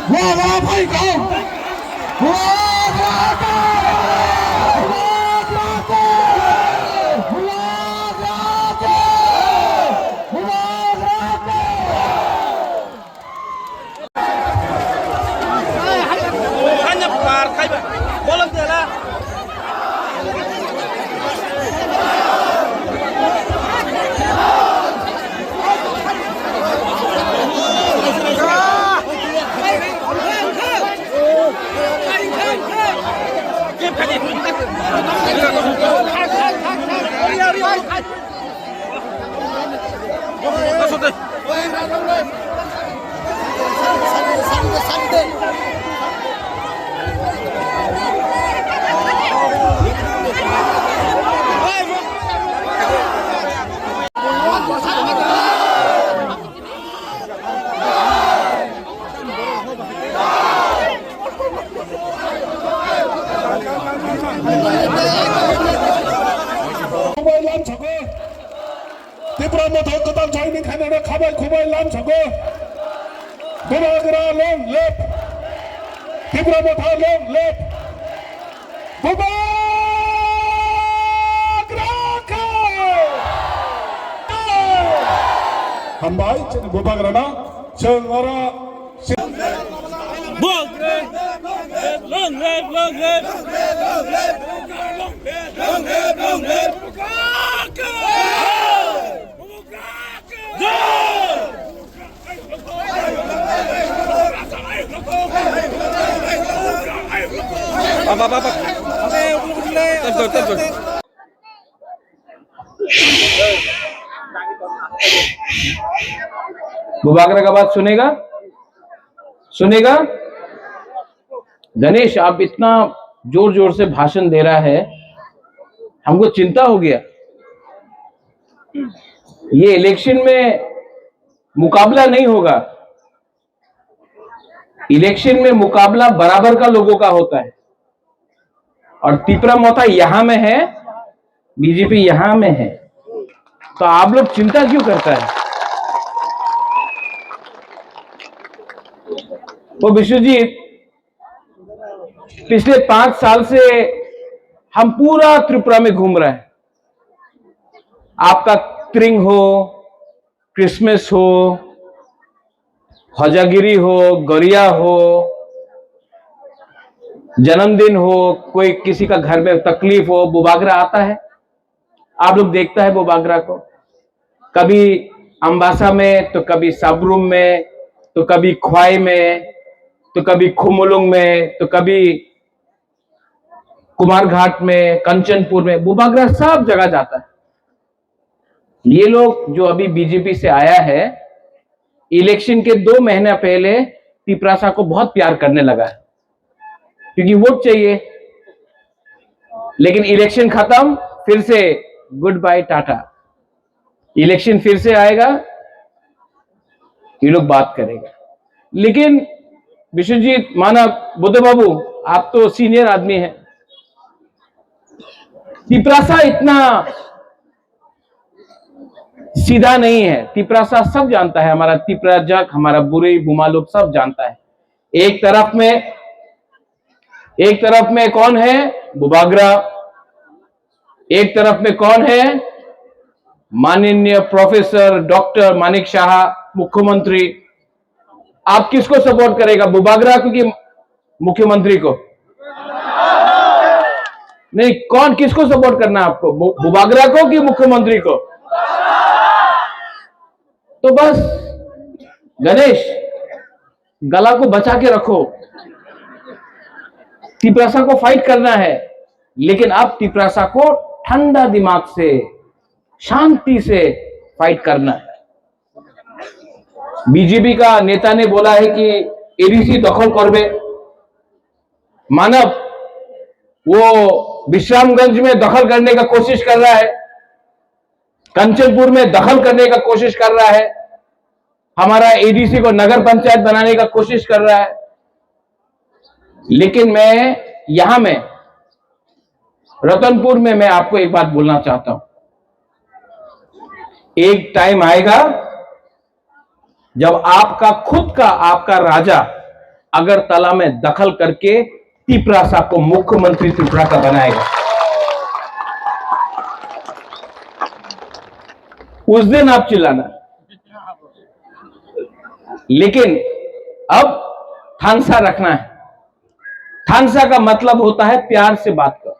वाह वाह भाई गाँव, त्रिपुरा में कदम चाहिए खाने खबर खुबाई लाम छको बुबागरा लोन लेप त्रिपुरा में था लोन लेप बुबागरा का हम भाई बुबागरा ना चंगरा long बुबागरा का बात सुनेगा सुनेगा। गणेश आप इतना जोर जोर से भाषण दे रहा है, हमको चिंता हो गया। ये इलेक्शन में मुकाबला नहीं होगा, इलेक्शन में मुकाबला बराबर का लोगों का होता है। और त्रिपुरा मोथा यहां में है, बीजेपी यहां में है, तो आप लोग चिंता क्यों करता है? वो विश्वजीत, पिछले 5 साल से हम पूरा त्रिपुरा में घूम रहे हैं। आपका त्रिंग हो, क्रिसमस हो, हजागिरी हो, गरिया हो, जन्मदिन हो, कोई किसी का घर में तकलीफ हो, बुबागरा आता है। आप लोग देखता है बुबागरा को, कभी अंबासा में, तो कभी सबरूम में, तो कभी ख्वाई में, तो कभी खुमुलुंग में, तो कभी कुमार घाट में, कंचनपुर में, बुबागरा सब जगह जाता है। ये लोग जो अभी बीजेपी से आया है, इलेक्शन के 2 महीना पहले तिपरासा को बहुत प्यार करने लगा है, क्योंकि वोट चाहिए। लेकिन इलेक्शन खत्म, फिर से गुड बाय टाटा। इलेक्शन फिर से आएगा, ये लोग बात करेगा। लेकिन विश्वजीत मानव बुद्ध बाबू, आप तो सीनियर आदमी हैं, तिपरासा इतना सीधा नहीं है। तिपरासा सब जानता है, हमारा तिपराजक, हमारा बुरी बुमालुक सब जानता है। एक तरफ में कौन है? बुबागरा। एक तरफ में कौन है? माननीय प्रोफेसर डॉक्टर मानिक शाह, मुख्यमंत्री। आप किसको सपोर्ट करेगा, बुबागरा को कि मुख्यमंत्री को? नहीं, कौन किसको सपोर्ट करना है आपको, बुबागरा को कि मुख्यमंत्री को? तो बस गणेश, गला को बचा के रखो। तिपरासा को फाइट करना है, लेकिन आप तिपरासा को ठंडा दिमाग से, शांति से फाइट करना है। बीजेपी का नेता ने बोला है कि एडीसी दखल करबे। मानव वो विश्रामगंज में दखल करने का कोशिश कर रहा है, कंचनपुर में दखल करने का कोशिश कर रहा है, हमारा एडीसी को नगर पंचायत बनाने का कोशिश कर रहा है। लेकिन मैं यहां में रतनपुर में मैं आपको एक बात बोलना चाहता हूं। एक टाइम आएगा जब आपका खुद का आपका राजा अगरतला में दखल करके तिपरासा को मुख्यमंत्री त्रिपुरा का बनाएगा, उस दिन आप चिल्लाना। लेकिन अब थानसा रखना है। थानसा का मतलब होता है प्यार से बात करो।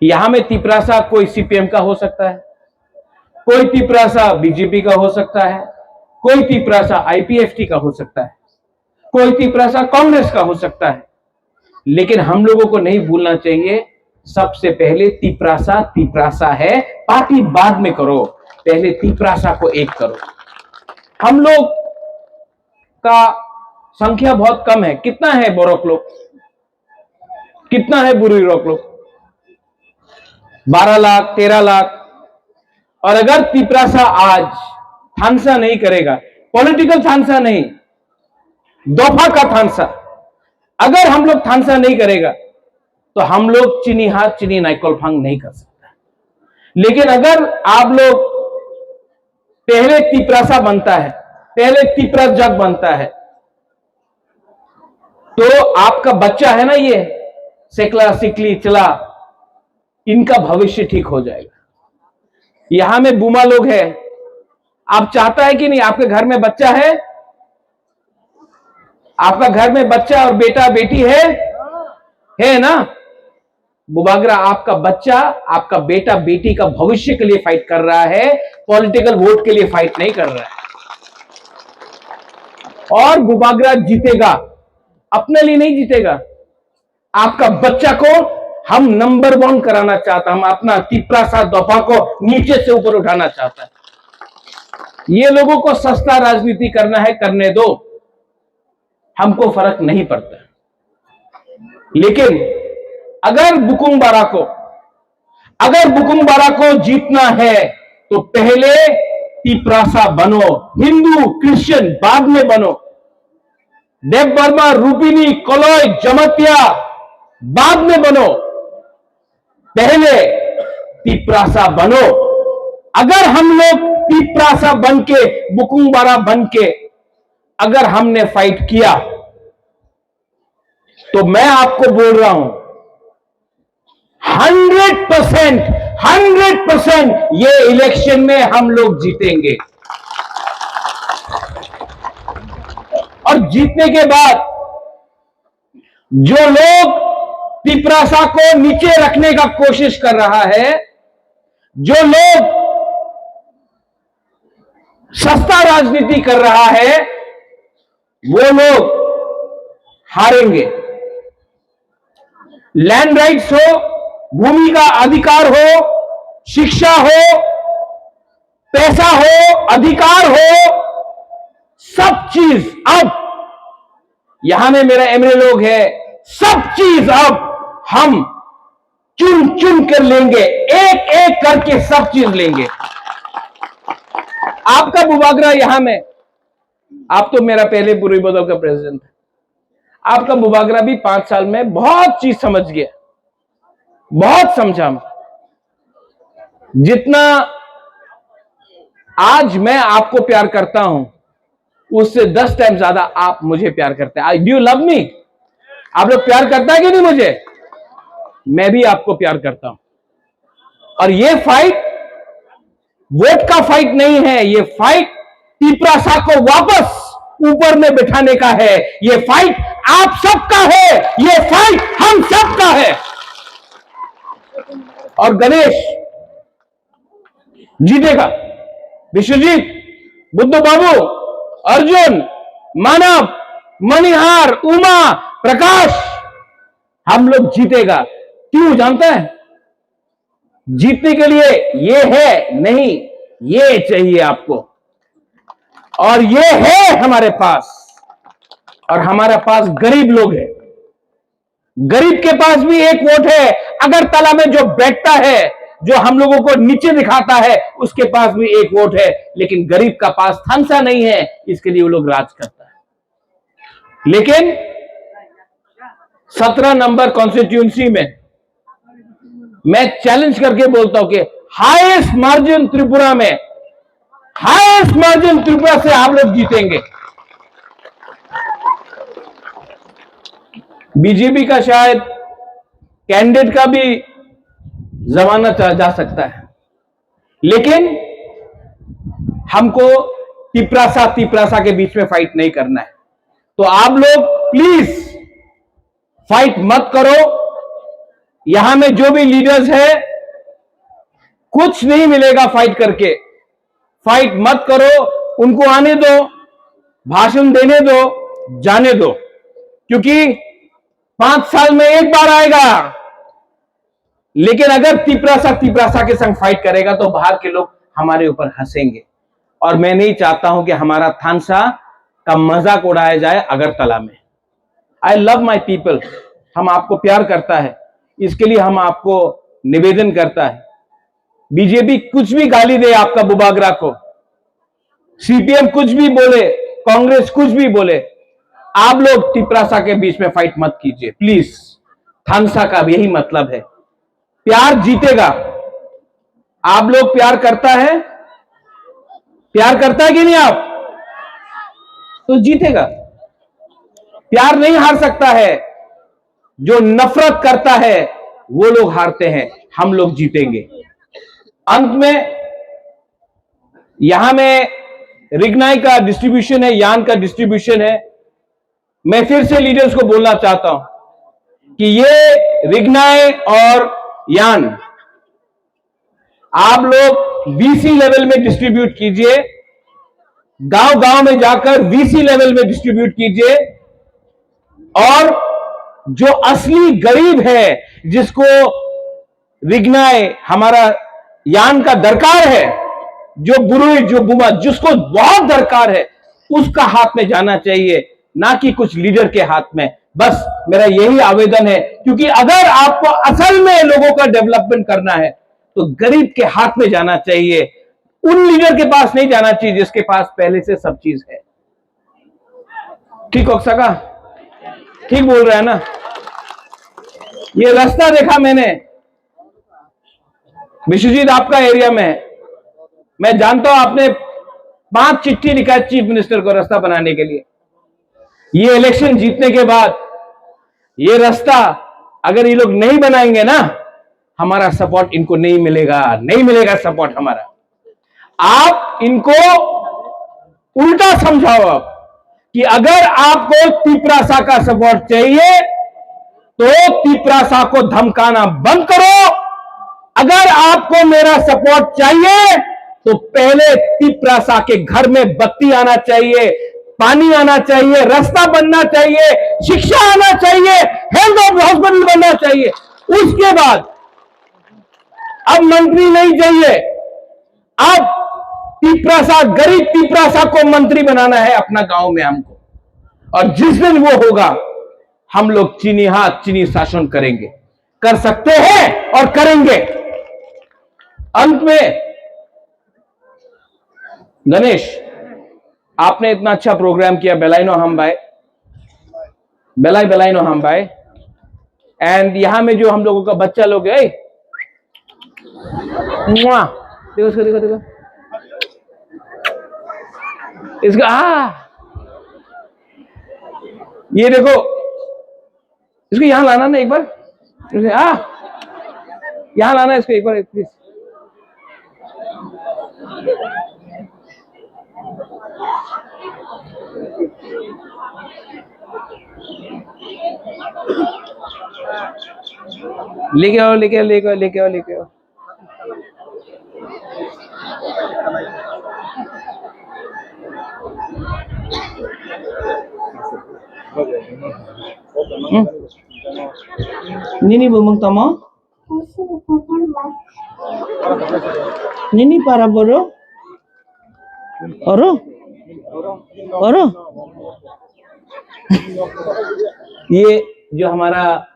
यहां में तिपरासा कोई सीपीएम का हो सकता है, कोई तिपरासा बीजेपी का हो सकता है, कोई तिपरासा आईपीएफटी का हो सकता है, कोई तिपरासा कांग्रेस का हो सकता है। लेकिन हम लोगों को नहीं भूलना चाहिए, सबसे पहले तिपरासा तिपरासा है। पार्टी बाद में करो, पहले तिपरासा को एक करो। हम लोग का संख्या बहुत कम है। कितना है बोरोक लोग, कितना है बुरी रोक लोग? 12 लाख 13 लाख। और अगर तिपरासा आज थानसा नहीं करेगा, पॉलिटिकल थानसा नहीं, दोफा का थानसा, अगर हम लोग थानसा नहीं करेगा तो हम लोग चीनी हाथ चीनी नाइकोल फांग नहीं कर सकता। लेकिन अगर आप लोग पहले तिपरासा बनता है, पहले तिपरा जग बनता है, तो आपका बच्चा है ना, ये सेकला सिकली चला, इनका भविष्य ठीक हो जाएगा। यहां में बुमा लोग हैं, आप चाहता है कि नहीं? आपके घर में बच्चा है, आपका घर में बच्चा और बेटा बेटी है ना? बुबागरा आपका बच्चा, आपका बेटा बेटी का भविष्य के लिए फाइट कर रहा है, पॉलिटिकल वोट के लिए फाइट नहीं कर रहा है। और बुबागरा जीतेगा, अपने लिए नहीं जीतेगा। आपका बच्चा को हम नंबर 1 कराना चाहता, हम अपना तिपरासा दोफा को नीचे से ऊपर उठाना चाहता है। ये लोगों को सस्ता राजनीति करना है, करने दो, हमको फर्क नहीं पड़ता। लेकिन अगर बुकुंग बारा को जीतना है तो पहले तिपरासा बनो। हिंदू क्रिश्चियन बाद में बनो। देव वर्मा, रूपिनी, कोलोय, जमतिया बाद में बनो, पहले तिपरासा बनो। अगर हम लोग तिपरासा बन के, बुकुंग बारा बन के अगर हमने फाइट किया तो मैं आपको बोल रहा हूं 100% ये इलेक्शन में हम लोग जीतेंगे। और जीतने के बाद जो लोग तिपरासा को नीचे रखने का कोशिश कर रहा है, जो लोग सस्ता राजनीति कर रहा है, वो लोग हारेंगे। लैंड राइट्स हो, भूमि का अधिकार हो, शिक्षा हो, पैसा हो, अधिकार हो, सब चीज अब यहां में मेरा एमएलए लोग है, सब चीज अब हम चुन चुन कर लेंगे, एक एक करके सब चीज लेंगे। आपका बुबागरा यहां में, आप तो मेरा पहले बुरी बदल का प्रेसिडेंट है, आपका बुबागरा भी 5 साल में बहुत चीज समझ गया, बहुत समझा। जितना आज मैं आपको प्यार करता हूं, उससे 10 टाइम ज्यादा आप मुझे प्यार करते हैं। Do you love me? आप लोग प्यार करता है कि नहीं मुझे? मैं भी आपको प्यार करता हूं। और ये फाइट वोट का फाइट नहीं है, ये फाइट तिपरासा को वापस ऊपर में बिठाने का है। ये फाइट आप सबका है, ये फाइट हम सबका है। और गणेश जीतेगा, विश्वजीत, बुद्ध बाबू, अर्जुन, मानव, मणिहार, उमा, प्रकाश, हम लोग जीतेगा। क्यों जानता है? जीतने के लिए ये है नहीं, ये चाहिए आपको, और ये है हमारे पास। और हमारे पास गरीब लोग हैं, गरीब के पास भी एक वोट है। अगरतला में जो बैठता है, जो हम लोगों को नीचे दिखाता है, उसके पास भी एक वोट है। लेकिन गरीब का पास थानसा नहीं है, इसके लिए वो लोग राज करता है। लेकिन 17 नंबर कॉन्स्टिट्यूंसी में मैं चैलेंज करके बोलता हूं कि हाईएस्ट मार्जिन त्रिपुरा में हाईएस्ट मार्जिन त्रिपुरा से आप लोग जीतेंगे। बीजेपी का शायद कैंडिडेट का भी जमाना जा सकता है, लेकिन हमको तिपरासा के बीच में फाइट नहीं करना है। तो आप लोग प्लीज फाइट मत करो। यहां में जो भी लीडर्स है, कुछ नहीं मिलेगा फाइट करके। फाइट मत करो, उनको आने दो, भाषण देने दो, जाने दो, क्योंकि 5 साल में एक बार आएगा। लेकिन अगर तिपरासा के संग फाइट करेगा तो बाहर के लोग हमारे ऊपर हंसेंगे, और मैं नहीं चाहता हूं कि हमारा थानसा का मजाक उड़ाया जाए अगरतला में। आई लव माई पीपल, हम आपको प्यार करता है, इसके लिए हम आपको निवेदन करता है। बीजेपी कुछ भी गाली दे आपका बुबागरा को, सीपीएम कुछ भी बोले, कांग्रेस कुछ भी बोले, आप लोग तिपरासा के बीच में फाइट मत कीजिए प्लीज। थानसा का भी यही मतलब है, प्यार जीतेगा। आप लोग प्यार करता है कि नहीं आप, तो जीतेगा। प्यार नहीं हार सकता है, जो नफरत करता है वो लोग हारते हैं, हम लोग जीतेंगे। अंत में यहां में रिग्नाई का डिस्ट्रीब्यूशन है, यान का डिस्ट्रीब्यूशन है। मैं फिर से लीडर्स को बोलना चाहता हूं कि ये रिग्नाई और यान आप लोग वीसी लेवल में डिस्ट्रीब्यूट कीजिए, गांव गांव में जाकर वीसी लेवल में डिस्ट्रीब्यूट कीजिए, और जो असली गरीब है, जिसको रिग्नाई हमारा यान का दरकार है, जो बुरुई जो बुमा जिसको बहुत दरकार है, उसका हाथ में जाना चाहिए, ना कि कुछ लीडर के हाथ में। बस मेरा यही आवेदन है, क्योंकि अगर आपको असल में लोगों का डेवलपमेंट करना है तो गरीब के हाथ में जाना चाहिए, उन लीडर के पास नहीं जाना चाहिए जिसके पास पहले से सब चीज है। ठीक होक्सा का ठीक बोल रहा है ना। ये रास्ता देखा मैंने विश्वजीत आपका एरिया में है, मैं जानता हूं आपने 5 चिट्ठी लिखा है चीफ मिनिस्टर को रास्ता बनाने के लिए। ये इलेक्शन जीतने के बाद ये रास्ता अगर ये लोग नहीं बनाएंगे ना, हमारा सपोर्ट इनको नहीं मिलेगा सपोर्ट हमारा। आप इनको उल्टा समझाओ अब कि अगर आपको तिपरासा का सपोर्ट चाहिए तो तिपरासा को धमकाना बंद करो। अगर आपको मेरा सपोर्ट चाहिए तो पहले तिपरासा के घर में बत्ती आना चाहिए, पानी आना चाहिए, रास्ता बनना चाहिए, शिक्षा आना चाहिए, हेल्थ हॉस्पिटल बनना चाहिए। उसके बाद अब मंत्री नहीं चाहिए, अब तिपरासा गरीब तिपरासा को मंत्री बनाना है अपना गांव में हमको। और जिस दिन वो होगा हम लोग चीनी हाथ चीनी शासन करेंगे, कर सकते हैं और करेंगे। अंत में गणेश, आपने इतना अच्छा प्रोग्राम किया, बेलाइनो हम भाई एंड यहां में जो हम लोगों का बच्चा लोग है, देखो देखो इसका ये देखो, इसको यहां लाना ना एक बार, यहां लाना इसको एक बार प्लीज। लेके आओ Nini bumang tamo? Nini para boro? Oro? ये जो हमारा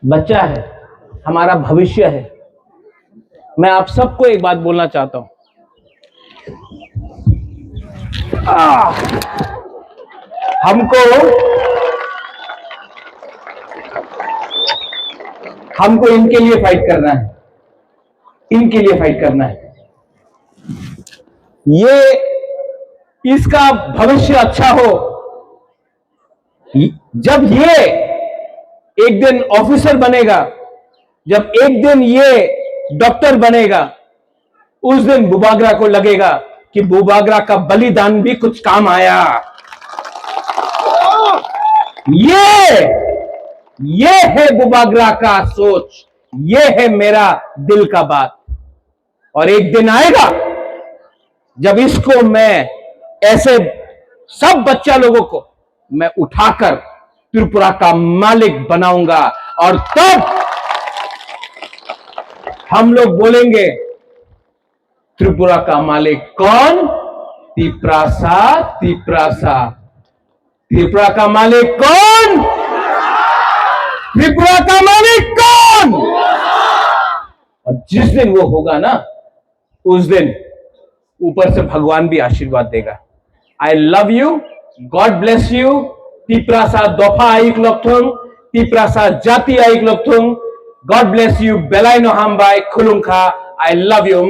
बच्चा है, हमारा भविष्य है। मैं आप सबको एक बात बोलना चाहता हूं, हमको इनके लिए फाइट करना है, ये इसका भविष्य अच्छा हो, जब ये एक दिन ऑफिसर बनेगा, जब एक दिन ये डॉक्टर बनेगा, उस दिन बुबागरा को लगेगा कि बुबागरा का बलिदान भी कुछ काम आया। ये है बुबागरा का सोच, ये है मेरा दिल का बात। और एक दिन आएगा जब इसको मैं ऐसे सब बच्चा लोगों को मैं उठाकर त्रिपुरा का मालिक बनाऊंगा, और तब हम लोग बोलेंगे त्रिपुरा का मालिक कौन? तिप्रासा, तिप्रासा। त्रिपुरा का मालिक कौन? त्रिपुरा का मालिक कौन? और जिस दिन वो होगा ना, उस दिन ऊपर से भगवान भी आशीर्वाद देगा। I love you, God bless you. Tiprasa दोफा आइक लोकथुंग, तिप्रासा जाति आइक लोकथुंग। गॉड ब्लेस यू, बेलाइनो हामबाई खुलुंखा। I love you.